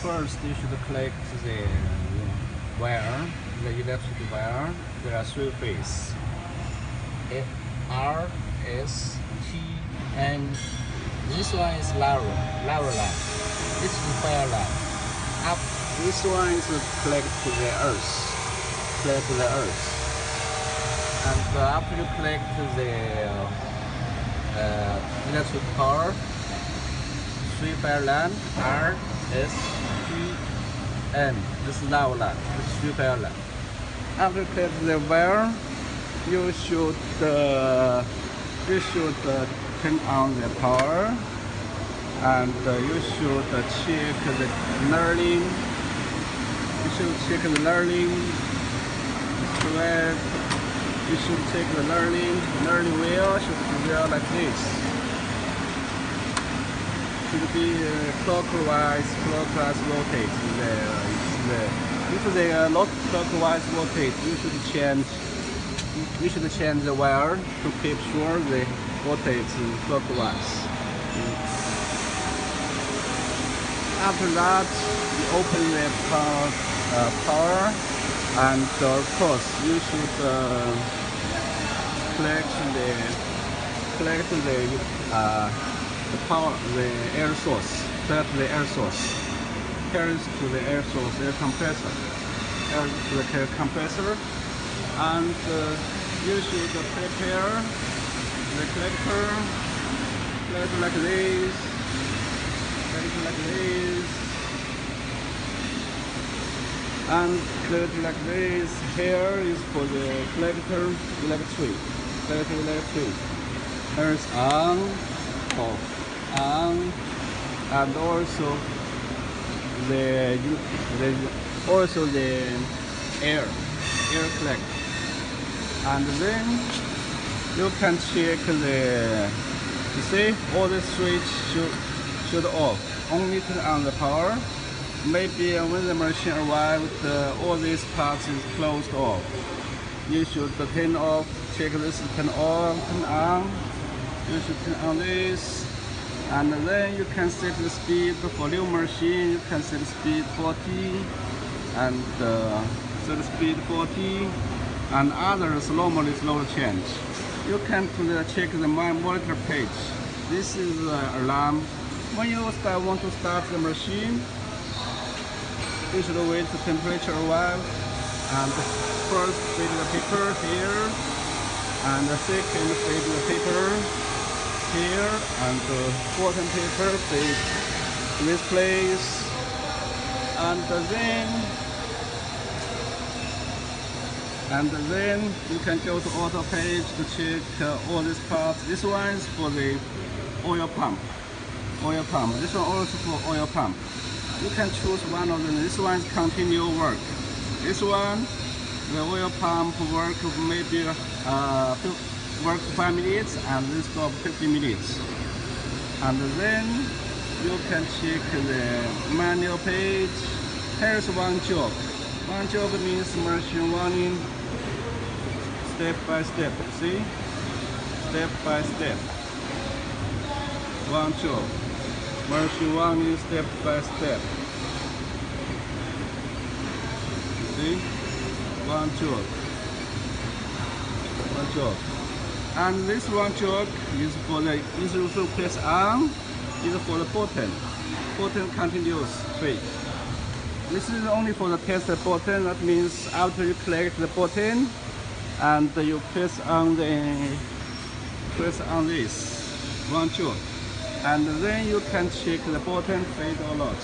First, you should collect the wire, the electric wire. There are three phases: R, S, T, and this one is lava line. This is the fire line. Up, this one is collect to the earth. Collect to the earth. And after you collect the electric power, three fire line, R, S, T, N. This is lava line. This is three fire line. After you collect the wire, you should turn on the power, and you should check the learning. You should check the learning. Correct. You should check the learning. Learning wheel should be there like this. Should be clockwise rotate. If they are not clockwise rotate, you should change the wire to keep sure they rotate clockwise. After that, you open the power, and of course you should collect the power, the air source. Collect the air source. Carries to the air source, air compressor. To the air compressor, and you should prepare the collector. Collect like this. And collect like this. Here is for the collector electric. Here's on, off, on, and also the air collect. And then you can check you see all the switch should off. Only turn on the power. Maybe when the machine arrived, all these parts is closed off. You should turn off. Check this, turn off, turn on. You should turn on this, and then you can set the speed for new machine. You can set the speed 40, and set the speed 40, and others normally slow change. You can check the monitor page. This is the alarm. When you want to start the machine, you should wait the temperature a while, and first feed the paper here, and the second feed the paper here, and the bottom paper feed this place, and then you can go to auto page to check all these parts. This one is for the oil pump. This one also for oil pump. You can choose one of them. This one is continue work. This one, the oil pump work maybe work 5 minutes, and this stop 50 minutes. And then you can check the manual page. Here's one job. One job means machine running step by step. See? Step by step. One job. Machine running step by step. See? One job. And this one job is for the instruction press on, is for the button. Button continuous speed. This is only for the test button. That means after you collect the button and you press on this one job, and then you can check the button fade or not.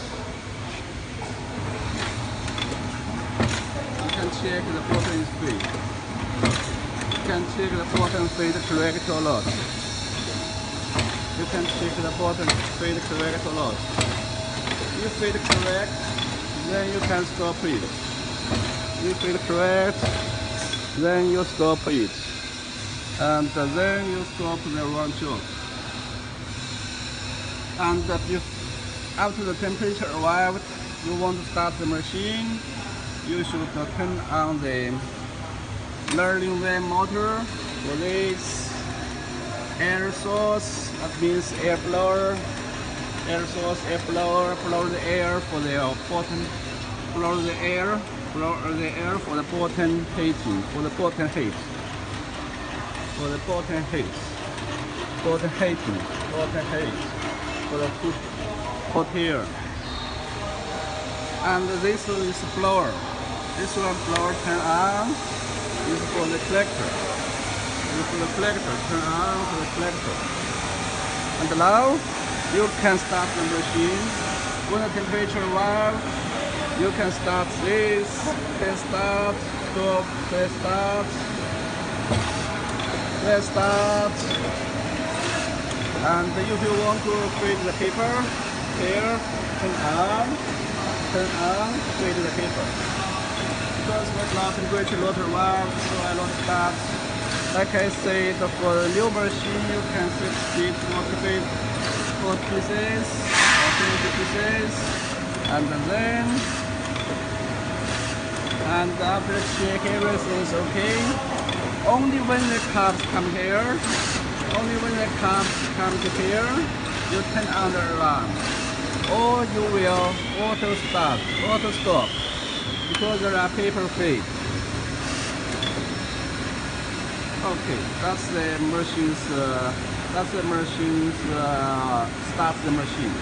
You can check the button is free. You can check the button fade correct or not. You can check the button fade correct or not. If fade correct, then you can stop it. If it correct, then you stop it. And then you stop the run job. And after the temperature arrived, you want to start the machine, you should turn on the learning wheel motor for this air source, that means air blower. air source, air blower, blow the air for the bottom, blow the air for the bottom heating, for the bottom heat, for the bottom heat, bottom heating, bottom heat, for the hot air. And this is blower. This one blower turn on. This is for the collector. This is for the collector. Turn on for the collector. And now you can start the machine. When the temperature valve, you can start this. Press start. Stop. Press start. Press start. And if you want to feed the paper, here turn on. Turn on. Feed the paper. Because right now temperature not valve, so I don't start. Like I said, for the new machine, you can set speed 40 pieces, or 20 pieces, and then, and after check everything is okay. Only when the cups come here, only when the cups come to here, you turn on the alarm, or you will auto start, auto stop, because there are paper feed. Okay, that's the machine's start the machine.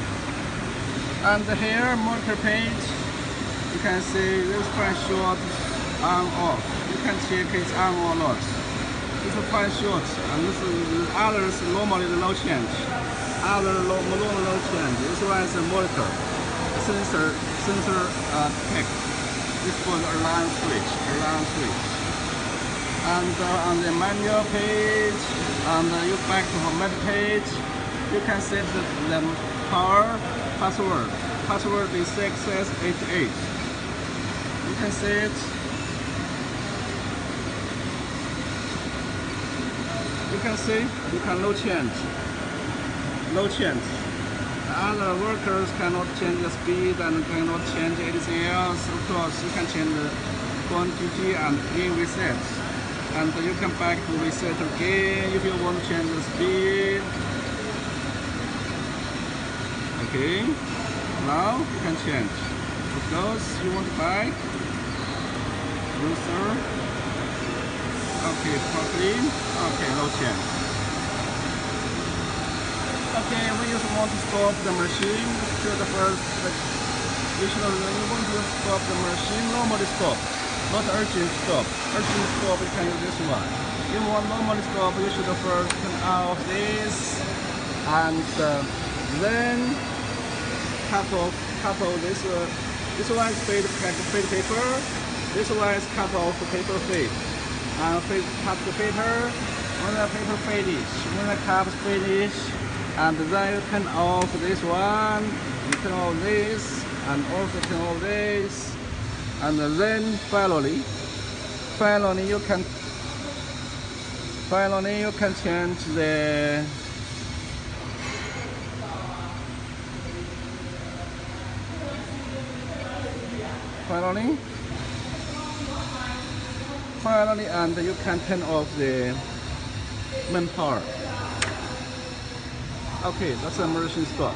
And here motor page, you can see this fan short on off. You can check it's on or not. This is fan short, and this is others normally no change. Other no change. This one is a motor sensor tech. This was alarm switch. And on the manual page, and you back to home page, you can set the power password. Password is XS88. You can set. You can see you can no change. No change. The other workers cannot change the speed and cannot change anything else. Of course, you can change the quantity and reset. And you come back to reset again if you want to change the speed. Okay, now you can change. Of course, you want to buy user. Okay, properly. Okay, no change. Okay, when you want to stop the machine, should first you want to stop the machine, normally stop. Not urgent stop. Urgent stop, you can use this one. If you want normally stop, you should first turn off this, and then cut off this. This one is feed paper. This one is cut off the paper feed. And cut the paper. When the paper finish, when the cups finish, and then you turn off this one. You turn off this, and also turn off this. And then finally you can change the finally, and you can turn off the main power. Okay, that's a machine stop.